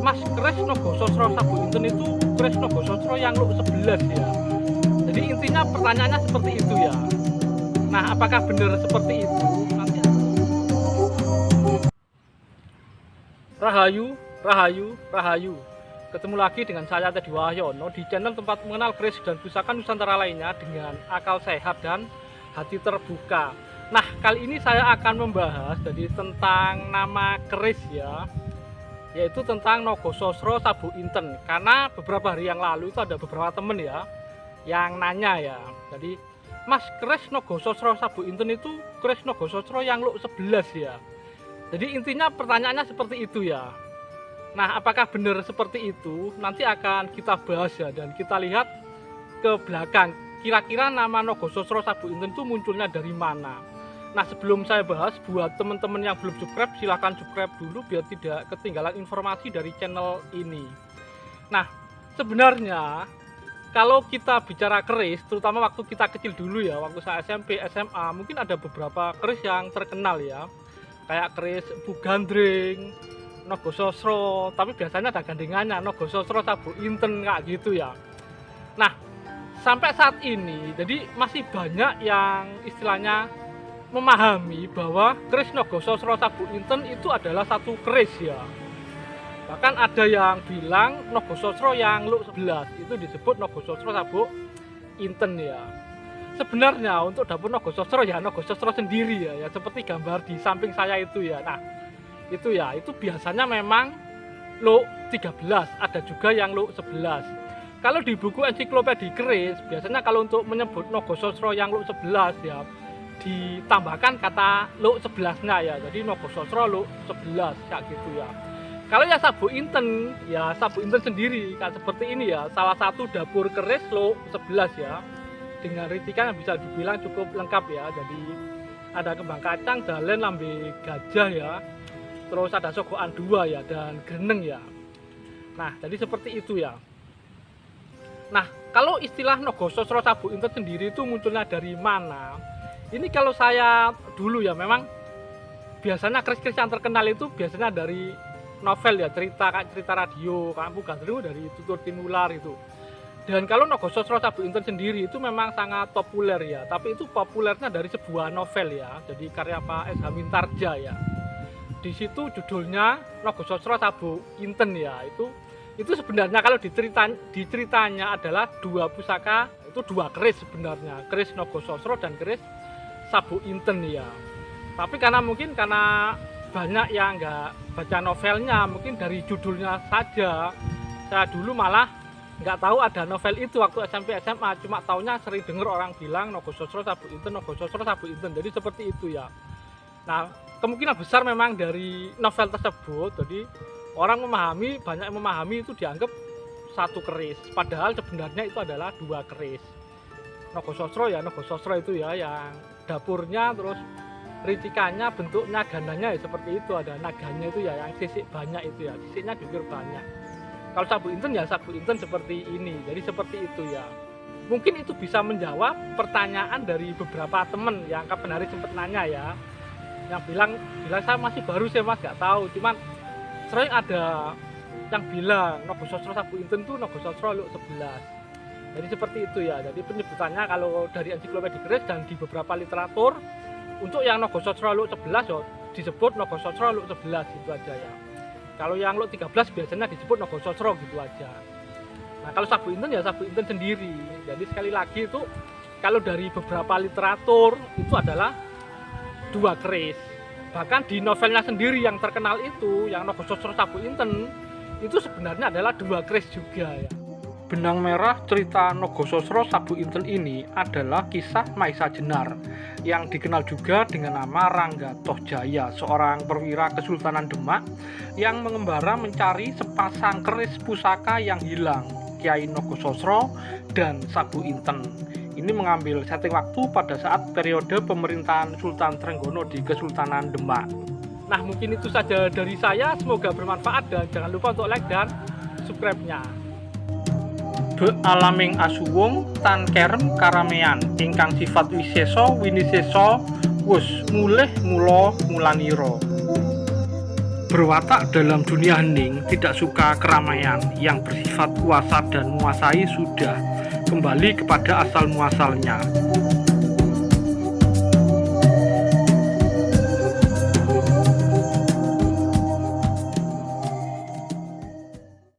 Mas Kris Nogososro Sabu Inten itu Kris Nogososro yang lu 11 ya. Jadi intinya pertanyaannya seperti itu ya. Nah, apakah benar seperti itu? Nanti Rahayu, Rahayu, Rahayu. Ketemu lagi dengan saya Teddy Wahyono di channel tempat mengenal keris dan pusaka Nusantara lainnya dengan akal sehat dan hati terbuka. Nah, kali ini saya akan membahas jadi tentang nama keris ya, yaitu tentang Nogososro Sabu Inten. Karena beberapa hari yang lalu itu ada beberapa temen ya yang nanya ya. Jadi, Mas, keris Nogososro Sabu Inten itu keris Nogososro yang lu 11 ya. Jadi intinya pertanyaannya seperti itu ya. Nah, apakah benar seperti itu? Nanti akan kita bahas ya, dan kita lihat ke belakang. Kira-kira nama Nogososro Sabu Inten itu munculnya dari mana? Nah, sebelum saya bahas, buat teman-teman yang belum subscribe, silahkan subscribe dulu biar tidak ketinggalan informasi dari channel ini. Nah, sebenarnya kalau kita bicara keris, terutama waktu kita kecil dulu ya, waktu saya SMP, SMA, mungkin ada beberapa keris yang terkenal ya. Kayak keris Bugandring, Nogososro, tapi biasanya ada gandengannya Nogososro Sabu Inten kayak gitu ya. Nah, sampai saat ini jadi masih banyak yang istilahnya memahami bahwa keris Nogososro Sabu Inten itu adalah satu keris ya. Bahkan ada yang bilang Nogososro yang lu 11 itu disebut Nogososro Sabu Inten ya. Sebenarnya untuk dapur Nogososro ya Nogososro sendiri ya, seperti gambar di samping saya itu ya. Nah, itu biasanya memang lu 13, ada juga yang lu 11. Kalau di buku ensiklopedi keris, biasanya kalau untuk menyebut Nogososro yang lu 11 ya ditambahkan kata lu 11-nya ya. Jadi Nogososro lu 11 kayak gitu ya. Kalau ya Sabu Inten, ya Sabu Inten sendiri kan seperti ini ya, salah satu dapur keris lu 11 ya. Dengan ritikan yang bisa dibilang cukup lengkap ya. Jadi ada kembang kacang, dalen, lambe gajah ya. Terus ada sogokan 2 ya, dan greneng ya. Nah, jadi seperti itu ya. Nah, kalau istilah Nogososro Sabu Inten sendiri itu munculnya dari mana? Ini kalau saya dulu ya, memang biasanya keris-keris yang terkenal itu biasanya dari novel ya, cerita radio, kayak Bugandring dari Tutur Tinular itu. Dan kalau Nogososro Sabu Inten sendiri itu memang sangat populer ya, tapi itu populernya dari sebuah novel ya, jadi karya Pak S. Hamintarja ya. Di situ judulnya Nogososro Sabu Inten ya, itu sebenarnya kalau diceritanya adalah dua pusaka, itu dua keris sebenarnya, keris Nogososro dan keris Sabu Inten ya. Tapi karena banyak yang nggak baca novelnya, mungkin dari judulnya saja, saya dulu malah nggak tahu ada novel itu waktu SMP SMA, cuma taunya sering dengar orang bilang Nogososro Sabu Inten, Nogososro Sabu Inten, jadi seperti itu ya. Nah, kemungkinan besar memang dari novel tersebut, jadi banyak yang memahami itu dianggap satu keris, padahal sebenarnya itu adalah dua keris. Nogososro itu ya yang dapurnya, terus ricikannya, bentuknya, gandanya ya seperti itu, ada naganya itu ya, yang sisik banyak itu ya, sisiknya jujur banyak. Kalau Sabu Inten ya Sabu Inten seperti ini, jadi seperti itu ya. Mungkin itu bisa menjawab pertanyaan dari beberapa temen yang kapan hari sempat nanya ya, yang bilang saya masih baru sih mas, nggak tahu, cuman sering ada yang bilang Nogososro Sabu Inten itu Nogososro lu 11. Jadi seperti itu ya, jadi penyebutannya kalau dari ensiklopedi keris dan di beberapa literatur, untuk yang Nogososro lu 11 ya disebut Nogososro lu 11 gitu aja ya. Kalau yang lu 13 biasanya disebut Nogososro gitu aja. Nah, kalau Sabu Inten ya Sabu Inten sendiri. Jadi sekali lagi itu kalau dari beberapa literatur itu adalah dua keris. Bahkan di novelnya sendiri yang terkenal itu, yang Nogososro Sabu Inten, itu sebenarnya adalah dua keris juga ya. Benang merah cerita Nogososro Sabu Inten ini adalah kisah Maisa Jenar yang dikenal juga dengan nama Rangga Tohjaya, seorang perwira Kesultanan Demak yang mengembara mencari sepasang keris pusaka yang hilang, Kiai Nogososro dan Sabu Inten. Ini mengambil setting waktu pada saat periode pemerintahan Sultan Trenggono di Kesultanan Demak. Nah, mungkin itu saja dari saya, semoga bermanfaat dan jangan lupa untuk like dan subscribe-nya. Be alaming asuwung tan kerem karamean ingkang sifat winisesa wus mulih mula mulanira. berwatak dalam dunia hening, tidak suka keramaian, yang bersifat kuasa dan menguasai sudah kembali kepada asal muasalnya.